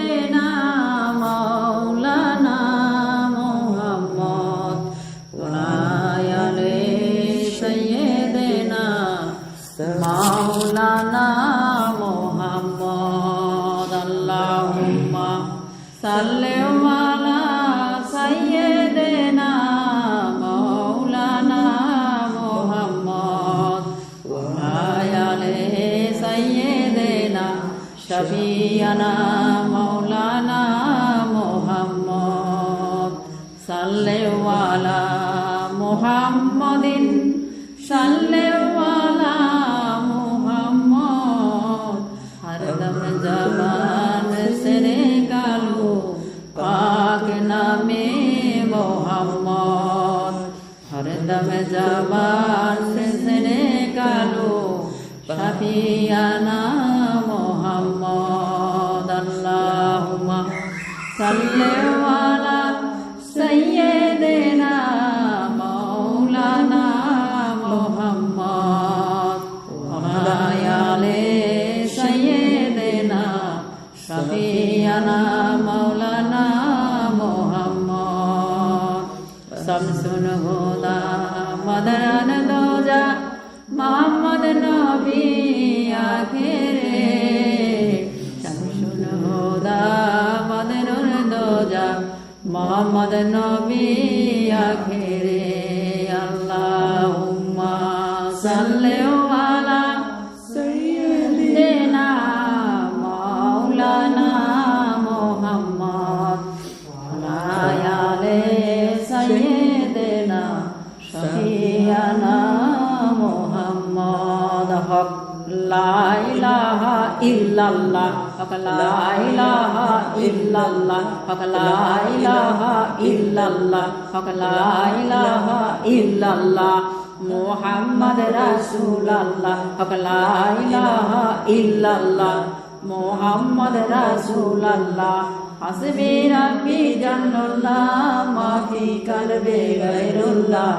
দেনা মাওলানা মুহাম্মদ ওয়ালায়ালে সাইয়্যিদিনা মাওলানা মুহাম্মদ আল্লাহুম্মা সাল্লি আলা সাইয়্যিদিনা মাওলানা মুহাম্মদ ওয়ালায়ালে সাইয়্যিদিনা শাফিয়ানা মাওলানা মুহাম্মদ সাল্লি আলা মুহাম্মাদিন সাল্লি আলা মুহাম্মদ হরদম জবান সরে কালু পাক নামে মুহাম্মদ হরদম জবান সরে কালু শাফিয়ানা মুহাম্মদ আল্লাহুম্মা সাল্লি আলা সাইয়্যিদিনা মাওলানা মুহাম্মদ ওয়া আলি সাইয়্যিদিনা শাফিয়ানা মাওলানা মুহাম্মদ শামসুল হুদা মাদান দোজা মুহাম্মদ নবী আখেরে শামসুল হুদা মাদানুল দোজা মুহাম্মদ নবী আখেরে আল্লাহুম্মা সাল্লি আলা সাইয়্যিদিনা মাওলানা মুহাম্মদ ওয়া আলি সাইয়্যিদিনা শাফিয়ানা মুহাম্মদ হক লা ইলাহা ইল্লাল্লাহ হক লা ইলাহা ইল্লাল্লাহ হক লা ইলাহা ইল্লাল্লাহ হক লা ইলাহা ইল্লাল্লাহ মুহাম্মদ রাসূলুল্লাহ হক লা ইলাহা ইল্লাল্লাহ মুহাম্মদ রাসূলুল্লাহ হাসবি রাব্বি জান্নাল্লাহ মাফি কলবে গায়রুল্লাহ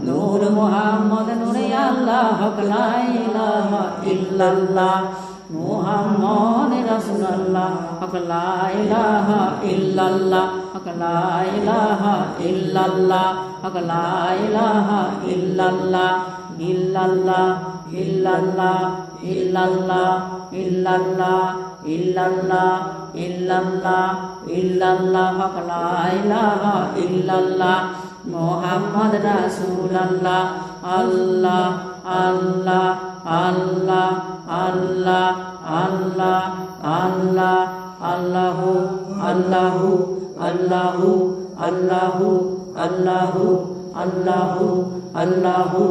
নূর মুহাম্মদ নূরে আল্লাহ হক লা ইলাহা ইল্লাল্লাহ মুহাম্মদ রাসূলুল্লাহ হক লা ইলাহা ইল্লাল্লাহ হক লা ইলাহা ইল্লাল্লাহ হক লা ইলাহা ইল্লাল্লাহ ইল্লাল্লাহ ইল্লাল্লাহ ইল্লাল্লাহ ইল্লাল্লাহ ইল্লাল্লাহ ইল্লাল্লাহ ইল্লাল্লাহ হক লা ইলাহা ইল্লাল্লাহ মুহাম্মদ রাসূলুল্লাহ আল্লাহ আল্লাহ আল্লাহ আল্লাহ আল্লাহ আল্লাহ আল্লাহু আল্লাহু আল্লাহু আল্লাহু আল্লাহু আল্লাহু আল্লাহু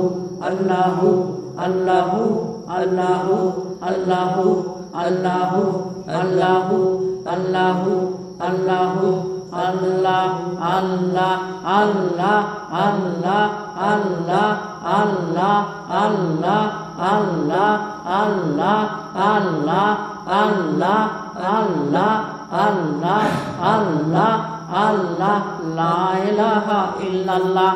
আল্লাহু আল্লাহু আল্লাহু আল্লাহু আল্লাহু আল্লাহু আল্লাহু আল্লাহু আল্লাহ আল্লাহ আল্লাহ আল্লাহ আল্লাহ আল্লাহ আল্লাহ আল্লাহ আল্লাহ আল্লাহ আল্লাহ আল্লাহ আল্লাহ আল্লাহ আল্লাহ লা ইলাহা ইল্লাল্লাহ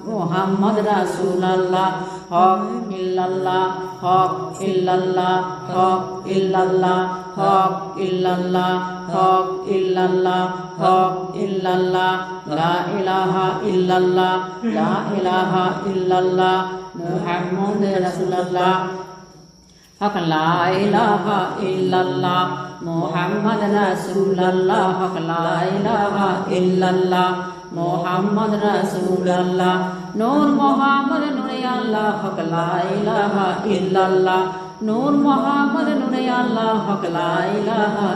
মুহাম্মদ রাসূলুল্লাহ হক ইল্লাল্লাহ হক ইল্লাল্লাহ হক ইল্লাল্লাহ হক ইল্লাল্লাহ হক ইল্লাল্লাহ হক ইল্লাল্লাহ লা ইলাহা ইল্লাল্লাহ লা ইলাহা ইল্লাল্লাহ মুহাম্মদ রাসূলুল্লাহ হক লা ইলাহা ইল্লাল্লাহ মুহাম্মদ রাসূলুল্লাহ হক লা ইলাহা ইল্লাল্লাহ মুহাম্মদ রাসূলুল্লাহ নূর মুহাম্মদ নূরে আল্লাহ হক লা ইলাহা ইল্লাল্লাহ নূর মুহাম্মদ নূরে আল্লাহ হক লা ইলাহা